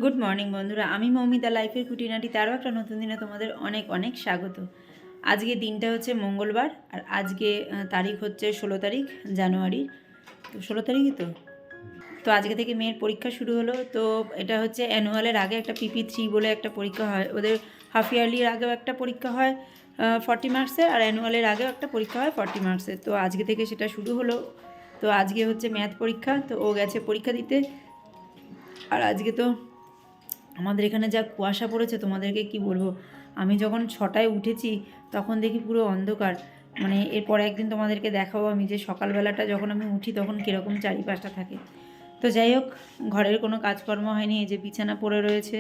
Good morning বন্ধুরা, আমি মৌমিতা লাইফের খুঁটিনাটি আরও একটা নতুন দিনে তোমাদের অনেক অনেক স্বাগত। আজকে দিনটা হচ্ছে মঙ্গলবার আর আজকে তারিখ হচ্ছে 16 তারিখ জানুয়ারি। তো 16 তারিখই তো আজকে থেকে মেয়ের পরীক্ষা শুরু হলো। তো এটা হচ্ছে অ্যানুয়ালের আগে একটা PP3 বলে একটা পরীক্ষা হয় ওদের। হাফ ইয়ারলির আগেও একটা পরীক্ষা হয় 40 মার্কসের, আর অ্যানুয়ালের আগেও একটা পরীক্ষা হয় 40 মার্কসের। তো আজকে থেকে সেটা শুরু হলো। তো আজকে হচ্ছে ম্যাথ পরীক্ষা, তো ও গেছে পরীক্ষা দিতে। আর আজকে তো আমাদের এখানে যা কুয়াশা পড়েছে তোমাদেরকে কি বলবো। আমি যখন 6টায় উঠেছি তখন দেখি পুরো অন্ধকার। মানে এরপর একদিন তোমাদেরকে দেখাবো আমি যে সকালবেলাটা যখন আমি উঠি তখন কীরকম চারিপাশটা থাকে। তো যাই হোক, ঘরের কোনো কাজকর্ম হয়নি। এই যে বিছানা পড়ে রয়েছে,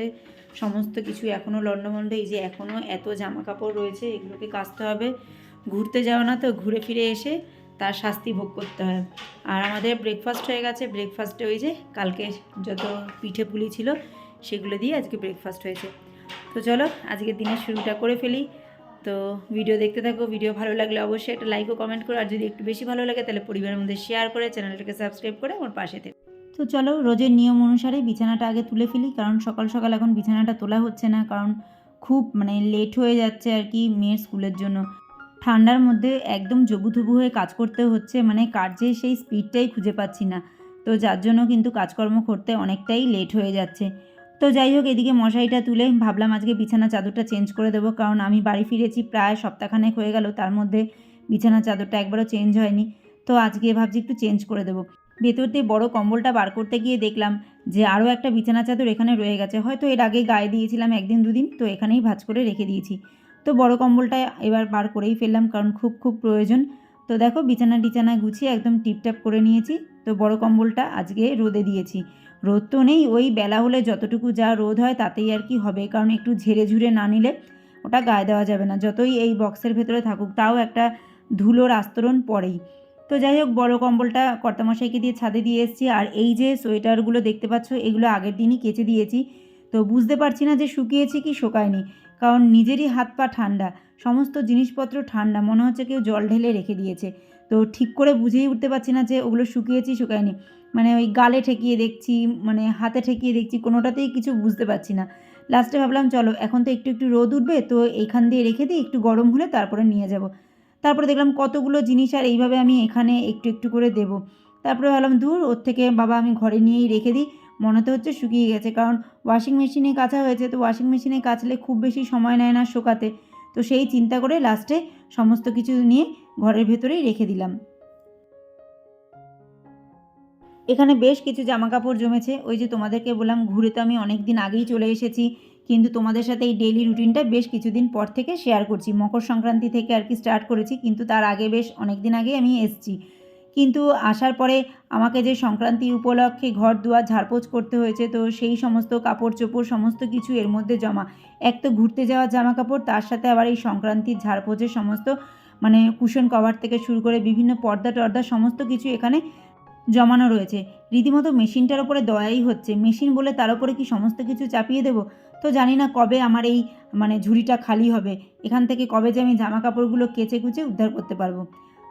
সমস্ত কিছু এখনও লণ্ডভণ্ড। এই যে এখনও এত জামা কাপড় রয়েছে, এগুলোকে কাচতে হবে। ঘুরতে যাওয়া না তো, ঘুরে ফিরে এসে তার শাস্তি ভোগ করতে হয়। আর আমাদের ব্রেকফাস্ট হয়ে গেছে। ব্রেকফাস্টে ওই যে কালকে যত পিঠে পুলি ছিল সেগুলো দিয়ে আজকে ব্রেকফাস্ট হয়েছে। তো চলো আজকের দিনের শুরুটা করে ফেলি। তো ভিডিও দেখতে থাকো। ভিডিও ভালো লাগলে অবশ্যই একটা লাইক ও কমেন্ট করো, আর যদি একটু বেশি ভালো লাগে তাহলে পরিবারের মধ্যে শেয়ার করে চ্যানেলটাকে সাবস্ক্রাইব করে আমার পাশে থেকো। তো চলো রোজের নিয়ম অনুসারে বিছানাটা আগে তুলে ফেলি, কারণ সকাল সকাল এখন বিছানাটা তোলা হচ্ছে না, কারণ খুব লেট হয়ে যাচ্ছে আর কি মেয়ের স্কুলের জন্য। ঠান্ডার মধ্যে একদম জবুথবু হয়ে কাজ করতে হচ্ছে, কাজের সেই স্পিডটাই খুঁজে পাচ্ছি না। তো যার জন্য কিন্তু কাজকর্ম করতে অনেকটাই লেট হয়ে যাচ্ছে। তো যাই হোক, এদিকে মশারিটা তুলে ভাবলাম আজকে বিছানা চাদরটা চেঞ্জ করে দেবো, কারণ আমি বাড়ি ফিরেছি প্রায় সপ্তাহখানেক হয়ে গেল, তার মধ্যে বিছানা চাদরটা একবারও চেঞ্জ হয়নি। তো আজকে ভাবছি একটু চেঞ্জ করে দেবো। ভেতর দিয়ে বড় কম্বলটা বার করতে গিয়ে দেখলাম যে আরও একটা বিছানা চাদর এখানে রয়ে গেছে। হয়তো এর আগে গায়ে দিয়েছিলাম একদিন দুদিন, তো এখানেই ভাঁজ করে রেখে দিয়েছি। তো বড় কম্বলটা এবার বার করেই ফেললাম, কারণ খুব খুব প্রয়োজন। তো দেখো বিছানা গুছিয়ে একদম টিপটাপ করে নিয়েছি। তো বড় কম্বলটা আজকে রোদে দিয়েছি। রোদ তো নেই, ওই বেলা হলে যতটুকু যা রোদ হয় তাতেই আর কি হবে, কারণ একটু ঝেড়ে ঝুড়ে না নিলে ওটা গায়ে দেওয়া যাবে না, যতই এই বক্সের ভেতরে থাকুক তাও একটা ধুলোর আস্তরণ পড়েই। তো যাই হোক, বড় কম্বলটা কর্তামশাইকে দিয়ে ছাদে দিয়ে এসেছি। আর এই যে সোয়েটারগুলো দেখতে পাচ্ছ, এগুলো আগের দিনই কেচে দিয়েছি। তো বুঝতে পারছি না যে শুকিয়েছি কি শুকায়নি, কারণ নিজেরই হাত পা ঠান্ডা, সমস্ত জিনিসপত্র ঠান্ডা, মনে হচ্ছে কেউ জল ঢেলে রেখে দিয়েছে। তো ঠিক করে বুঝেই উঠতে পারছি না যে ওগুলো শুকিয়েছি শুকায়নি। ওই গালে ঠেকিয়ে দেখছি, হাতে ঠেকিয়ে দেখছি, কোনোটাতেই কিছু বুঝতে পারছি না। লাস্টে ভাবলাম চলো এখন তো একটু একটু রোদ উঠবে, তো এইখান দিয়ে রেখে দিই, একটু গরম হলে তারপরে নিয়ে যাব। তারপরে দেখলাম কতগুলো জিনিস আর এইভাবে আমি এখানে একটু একটু করে দেবো। তারপরে ভাবলাম দূর, ওর থেকে বাবা আমি ঘরে নিয়েই রেখে দিই। মনে তো হচ্ছে শুকিয়ে গেছে, কারণ ওয়াশিং মেশিনে কাচা হয়েছে, তো ওয়াশিং মেশিনে কাচলে খুব বেশি সময় নেয় না শোকাতে। তো সেই চিন্তা করে লাস্টে সমস্ত কিছু নিয়ে ঘরের ভেতরেই রেখে দিলাম। এখানে বেশ কিছু জামাকাপড় জমেছে। ওই যে তোমাদেরকে বললাম ঘুরে তো আমি অনেক দিন আগেই চলে এসেছি, কিন্তু তোমাদের সাথে এই ডেইলি রুটিনটা বেশ কিছুদিন পর থেকে শেয়ার করছি। মকর সংক্রান্তি থেকে আর কি স্টার্ট করেছি, কিন্তু তার আগে বেশ অনেক দিন আগেই আমি এসেছি। কিন্তু আসার পরে আমাকে যে সংক্রান্তি উপলক্ষে ঘর দুয়ার ঝাড়পোছ করতে হয়েছে, তো সেই সমস্ত কাপড় চোপড় সমস্ত কিছু এর মধ্যে জমা। এক তো ঘুরতে যাওয়ার জামাকাপড়, তার সাথে আবার এই সংক্রান্তির ঝাড়পোছের সমস্ত কুশন কভার থেকে শুরু করে বিভিন্ন পর্দা টর্দা সমস্ত কিছু এখানে জমানো রয়েছে। রীতিমতো মেশিনটার ওপরে দয়াই হচ্ছে, মেশিন বলে তার ওপরে কি সমস্ত কিছু চাপিয়ে দেবো। তো জানি না কবে আমার এই ঝুড়িটা খালি হবে, এখান থেকে কবে যে আমি জামা কাপড়গুলো কেচে কুচে উদ্ধার করতে পারবো।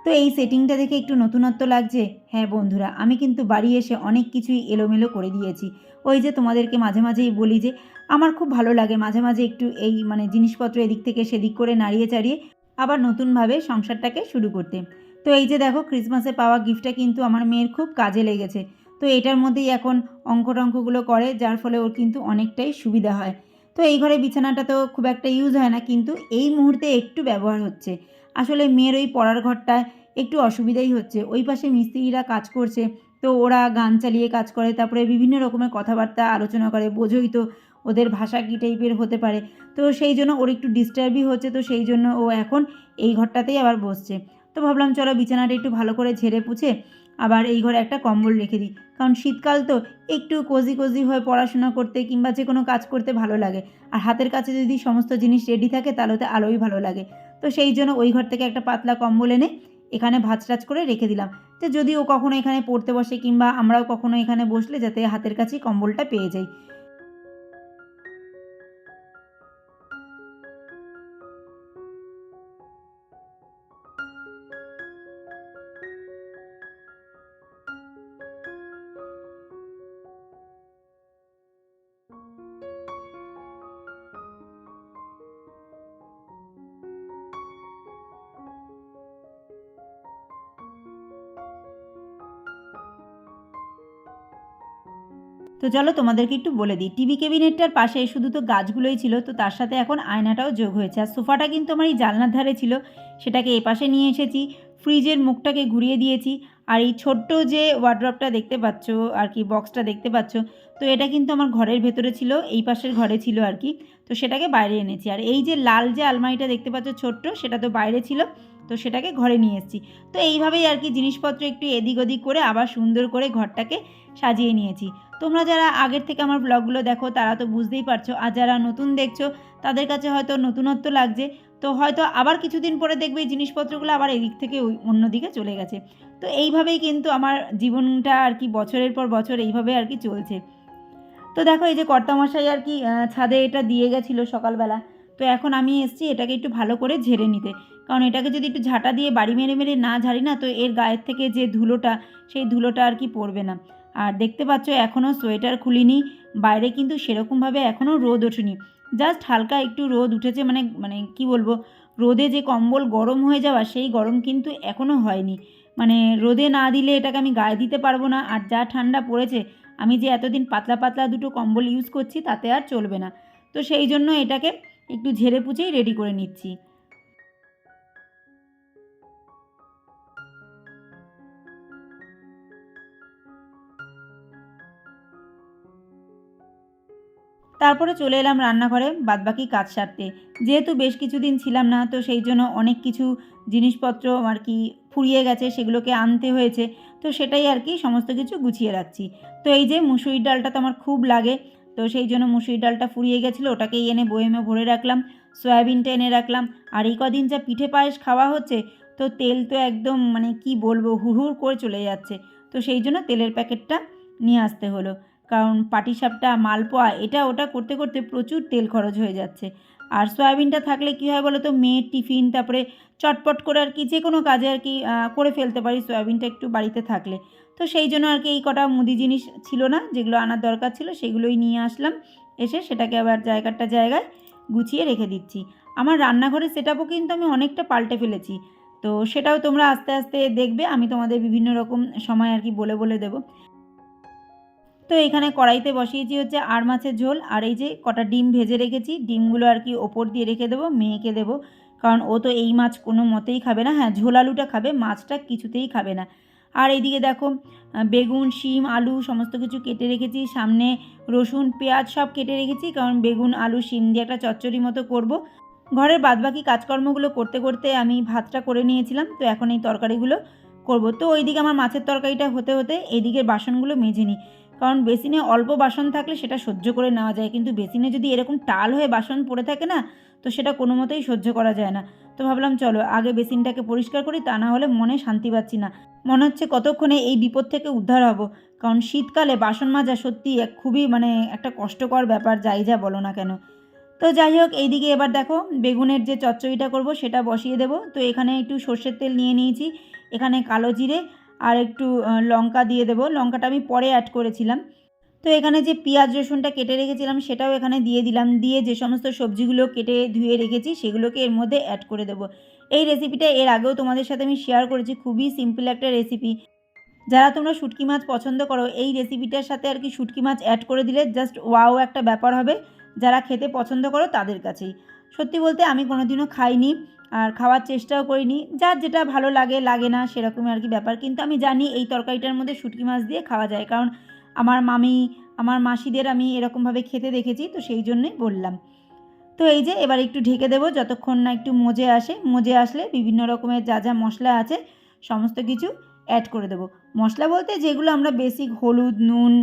তো এই সেটিংটা দেখে একটু নতুনত্ব লাগছে। হ্যাঁ বন্ধুরা, আমি কিন্তু বাড়ি এসে অনেক কিছুই এলোমেলো করে দিয়েছি। ওই যে তোমাদেরকে মাঝে মাঝেই বলি যে আমার খুব ভালো লাগে মাঝে মাঝে একটু এই জিনিসপত্র এদিক থেকে সেদিক করে নাড়িয়ে চাড়িয়ে আবার নতুনভাবে সংসারটাকে শুরু করতে। তো এই যে দেখো, ক্রিসমাসে পাওয়া গিফটটা কিন্তু আমার মেয়ের খুব কাজে লেগেছে। তো এটার মধ্যেই এখন অঙ্ক টঙ্কগুলো করে, যার ফলে ওর কিন্তু অনেকটাই সুবিধা হয়। তো এই ঘরে বিছানাটা তো খুব একটা ইউজ হয় না, কিন্তু এই মুহূর্তে একটু ব্যবহার হচ্ছে। আসলে মেয়ের ওই পড়ার ঘরটায় একটু অসুবিধাই হচ্ছে। ওই পাশে মিস্ত্রিরা কাজ করছে, তো ওরা গান চালিয়ে কাজ করে, তারপরে বিভিন্ন রকমের কথাবার্তা আলোচনা করে, বোঝোই তো ওদের ভাষা কী টাইপের হতে পারে। তো সেই জন্য ওর একটু ডিস্টার্বই হচ্ছে, তো সেই জন্য ও এখন এই ঘরটাতেই আবার বসছে। তো ভাবলাম চলো বিছানাটা একটু ভালো করে ঝেড়ে পুছে আবার এই ঘরে একটা কম্বল রেখে দিই, কারণ শীতকাল তো একটু কোজি কোজি হয়ে পড়াশোনা করতে কিংবা যে কোনো কাজ করতে ভালো লাগে। আর হাতের কাছে যদি সমস্ত জিনিস রেডি থাকে তাহলে তো আরোই ভালো লাগে। তো সেই জন্য ওই ঘর থেকে একটা পাতলা কম্বল এনে এখানে ভাঁজ টাজ করে রেখে দিলাম, যে যদি ও কখনো এখানে পড়তে বসে কিংবা আমরাও কখনো এখানে বসলে যাতে হাতের কাছেই কম্বলটা পেয়ে যাই। তো চলো তোমাদেরকে একটু বলে দিই, টিভি ক্যাবিনেটটার পাশে শুধু তো গাছগুলোই ছিল, তো তার সাথে এখন আয়নাটাও যোগ হয়েছে। আর সোফাটা কিন্তু আমার এই জানলার ধারে ছিল, সেটাকে এপাশে নিয়ে এসেছি। ফ্রিজের মুখটাকে ঘুরিয়ে দিয়েছি। আর এই ছোট্ট যে ওয়ার্ড্রপটা দেখতে পাচ্ছ আর কি, বক্সটা দেখতে পাচ্ছ, তো এটা কিন্তু আমার ঘরের ভেতরে ছিল, এই পাশের ঘরে ছিল আর কি, তো সেটাকে বাইরে এনেছি। আর এই যে লাল যে আলমারিটা দেখতে পাচ্ছ ছোট্ট, সেটা তো বাইরে ছিল, তো সেটাকে ঘরে নিয়ে এসেছি। তো এইভাবেই আর কি জিনিসপত্র একটু এদিক ওদিক করে আবার সুন্দর করে ঘরটাকে সাজিয়ে নিয়েছি। তোমরা যারা আগের থেকে আমার ব্লগগুলো দেখো তারা তো বুঝতেই পারছো, আর যারা নতুন দেখছো তাদের কাছে হয়তো নতুনত্ব লাগছে, তো হয়তো আবার কিছুদিন পরে দেখবে এই জিনিসপত্রগুলো আবার এদিক থেকে অন্যদিকে চলে গেছে। তো এইভাবেই কিন্তু আমার জীবনটা আর কি বছরের পর বছর এইভাবে আর কি চলছে। তো দেখো এই যে কর্তামশাই আর কি ছাদে এটা দিয়ে গেছিলো সকালবেলা, তো এখন আমি এসেছি এটাকে একটু ভালো করে ঝেড়ে নিতে। কারণ এটাকে যদি একটু ঝাঁটা দিয়ে বাড়ি মেরে মেরে না ঝাড়ি না, তো এর গায়ের থেকে যে ধুলোটা, সেই ধুলোটা আর কি পড়বে না। আর দেখতে পাচ্ছ এখনও সোয়েটার খুলিনি, বাইরে কিন্তু সেরকমভাবে এখনও রোদ ওঠেনি, জাস্ট হালকা একটু রোদ উঠেছে, মানে মানে কি বলবো, রোদে যে কম্বল গরম হয়ে যাওয়া সেই গরম কিন্তু এখনও হয়নি। মানে রোদে না দিলে এটাকে আমি গায়ে দিতে পারবো না, আর যা ঠান্ডা পড়েছে, আমি যে এতদিন পাতলা পাতলা দুটো কম্বল ইউজ করছি তাতে আর চলবে না। তো সেই জন্য এটাকে একটু ঝেড়ে পুছেই রেডি করে নিচ্ছি। তারপরে চলে এলাম রান্নাঘরে বাদবাকি কাজ সারতে। যেহেতু বেশ কিছুদিন ছিলাম না, তো সেই জন্য অনেক কিছু জিনিসপত্র আর কি ফুরিয়ে গেছে, সেগুলোকে আনতে হয়েছে। তো সেটাই আর কি সমস্ত কিছু গুছিয়ে রাখছি। তো এই যে মুসুরির ডালটা তো আমার খুব লাগে, তো সেই জন্য মুসুরির ডালটা ফুরিয়ে গেছিলো, ওটাকেই এনে বয়েমে ভরে রাখলাম। সয়াবিনটা এনে রাখলাম। আর এই কদিন যা পিঠে পায়েস খাওয়া হচ্ছে, তো তেল তো একদম মানে কি বলবো, হুড়হুড় করে চলে যাচ্ছে। তো সেই জন্য তেলের প্যাকেটটা নিয়ে আসতে হলো। কারণ পাটিসাপটা, মালপোয়া, এটা ওটা করতে করতে প্রচুর তেল খরচ হয়ে যাচ্ছে। আর সয়াবিনটা থাকলে কী হয় বলো তো, মেয়ের টিফিন, তারপরে চটপট করে আর কি যে কোনো কাজে আর কি করে ফেলতে পারি সয়াবিনটা একটু বাড়িতে থাকলে। তো সেই জন্য আর কি এই কটা মুদি জিনিস ছিল না, যেগুলো আনার দরকার ছিল সেগুলোই নিয়ে আসলাম। এসে সেটাকে আবার জায়গায় গুছিয়ে রেখে দিচ্ছি। আমার রান্নাঘরের সেটআপও কিন্তু আমি অনেকটা পাল্টে ফেলেছি। তো সেটাও তোমরা আস্তে আস্তে দেখবে, আমি তোমাদের বিভিন্ন রকম সময় আর কি বলে বলে দেবো। তো এখানে কড়াইতে বসিয়েছি হচ্ছে আর মাছের ঝোল, আর এই যে কটা ডিম ভেজে রেখেছি, ডিমগুলো আর কি ওপর দিয়ে রেখে দেবো, মেয়েকে দেবো। কারণ ও তো এই মাছ কোনো মতেই খাবে না, হ্যাঁ ঝোল আলুটা খাবে, মাছটা কিছুতেই খাবে না। আর এইদিকে দেখো বেগুন, শিম, আলু সমস্ত কিছু কেটে রেখেছি, সামনে রসুন, পেঁয়াজ সব কেটে রেখেছি, কারণ বেগুন, আলু, শিম দিয়ে একটা চচ্চড়ি মতো করব। ঘরের বাদবাকি কাজকর্মগুলো করতে করতে আমি ভাতটা করে নিয়েছিলাম, তো এখন এই তরকারিগুলো করব। তো ওইদিকে আমার মাছের তরকারিটা হতে হতে এইদিকের বাসনগুলো মেজে নিই। কারণ বেসিনে অল্প বাসন থাকলে সেটা সহ্য করে নেওয়া যায়, কিন্তু বেসিনে যদি এরকম টাল হয়ে বাসন পড়ে থাকে না, তো সেটা কোনো মতেই সহ্য করা যায় না। তো ভাবলাম চলো আগে বেসিনটাকে পরিষ্কার করি, তা না হলে মনে শান্তি পাচ্ছি না। মনে হচ্ছে কতক্ষণে এই বিপদ থেকে উদ্ধার হব। কারণ শীতকালে বাসন মাজা সত্যি এক খুবই মানে একটা কষ্টকর ব্যাপার, যাই যা বলো না কেন। তো যাই হোক, এইদিকে এবার দেখো বেগুনের যে চচ্চড়িটা করব সেটা বসিয়ে দেব। তো এখানে একটু সর্ষের তেল নিয়ে নিয়েছি, এখানে কালো জিরে আর একটু লঙ্কা দিয়ে দেবো। লঙ্কাটা আমি পরে অ্যাড করেছিলাম। তো এখানে যে পেঁয়াজ রসুনটা কেটে রেখেছিলাম সেটাও এখানে দিয়ে দিলাম, দিয়ে যে সমস্ত সবজিগুলো কেটে ধুয়ে রেখেছি সেগুলোকে এর মধ্যে অ্যাড করে দেবো। এই রেসিপিটা এর আগেও তোমাদের সাথে আমি শেয়ার করেছি, খুবই সিম্পল একটা রেসিপি। যারা তোমরা শুটকি মাছ পছন্দ করো, এই রেসিপিটার সাথে আর কি শুটকি মাছ অ্যাড করে দিলে জাস্ট ওয়াও একটা ব্যাপার হবে যারা খেতে পছন্দ করো তাদের কাছেই। সত্যি বলতে আমি কোনোদিনও খাইনি, আর খাওয়ার চেষ্টাও করিনি, যার যেটা ভালো লাগে লাগে না সেরকমই আর কি ব্যাপার। কিন্তু আমি জানি এই তরকারিটার মধ্যে শুটকি মাছ দিয়ে খাওয়া যায়, কারণ আমার মামি, আমার মাসিদের আমি এরকমভাবে খেতে দেখেছি, তো সেই জন্যই বললাম। তো এই যে এবার একটু ঢেকে দেবো যতক্ষণ না একটু মজে আসে। মজে আসলে বিভিন্ন রকমের যা যা মশলা আছে সমস্ত কিছু অ্যাড করে দেবো। মশলা বলতে যেগুলো আমরা বেসিক হলুদ, নুন,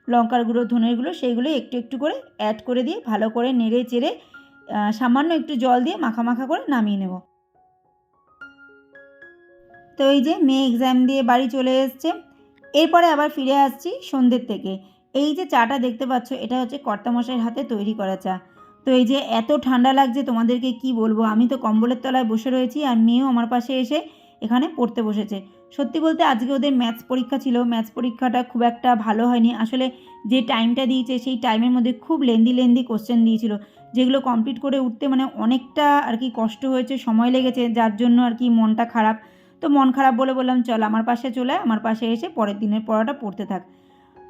লঙ্কার গুঁড়ো, ধনের গুঁড়ো, সেইগুলো একটু একটু করে অ্যাড করে দিয়ে ভালো করে নেড়ে চেড়ে সামান্য একটু জল দিয়ে মাখা মাখা করে নামিয়ে নেব। তো এই যে মেয়ে এক্সাম দিয়ে বাড়ি চলে এসছে, এরপরে আবার ফিরে আসছি সন্ধ্যের থেকে। এই যে চাটা দেখতে পাচ্ছ এটা হচ্ছে কর্তামশাইয়ের হাতে তৈরি করা চা। তো এই যে এত ঠান্ডা লাগছে তোমাদেরকে কি বলবো, আমি তো কম্বলের তলায় বসে রয়েছি, আর মেয়েও আমার পাশে এসে এখানে পড়তে বসেছে। সত্যি বলতে আজকে ওদের ম্যাথস পরীক্ষা ছিল। ম্যাথস পরীক্ষাটা খুব একটা ভালো হয়নি। আসলে যে টাইমটা দিয়েছে সেই টাইমের মধ্যে খুব লেন্দি কোশ্চেন দিয়েছিল, যেগুলো কমপ্লিট করে উঠতে মানে অনেকটা আর কি কষ্ট হয়েছে, সময় লেগেছে, যার জন্য আর কি মনটা খারাপ। তো মন খারাপ বলে বললাম চল আমার পাশে চলে আয়, আমার পাশে এসে পরের দিনের পড়াটা পড়তে থাক।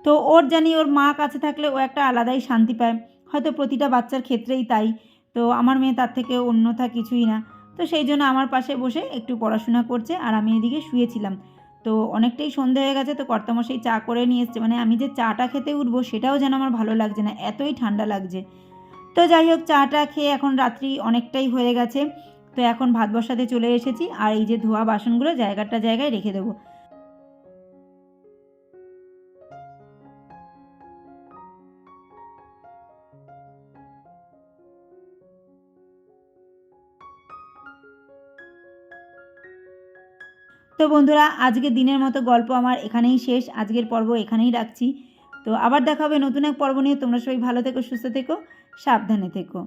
তো ওর জানি ওর মা কাছে থাকলে ও একটা আলাদাই শান্তি পায়, হয়তো প্রতিটা বাচ্চার ক্ষেত্রেই তাই। তো আমার মেয়ে তার থেকে অন্যথা কিছুই না। তো সেই জন্য আমার পাশে বসে একটু পড়াশোনা করছে আর আমি এদিকে শুয়েছিলাম। তো অনেকটাই সন্ধে হয়ে গেছে, তো কর্তামশাই চা করে নিয়ে এসছে, মানে আমি যে চাটা খেতে উঠবো সেটাও যেন আমার ভালো লাগছে না, এতই ঠান্ডা লাগছে। তো যাই হোক, চাটা খেয়ে এখন রাত্রি অনেকটাই হয়ে গেছে। তো এখন ভাত বসাতে চলে এসেছি আর এই যে ধোয়া বাসনগুলো জায়গাটা জায়গায় রেখে দেবো। তো বন্ধুরা, আজকের দিনের মতো গল্প আমার এখানেই শেষ। আজকের পর্ব এখানেই রাখছি। তো আবার দেখা হবে নতুন এক পর্ব নিয়ে। তোমরা সবাই ভালো থেকো, সুস্থ থেকো, সাবধানে থেকো।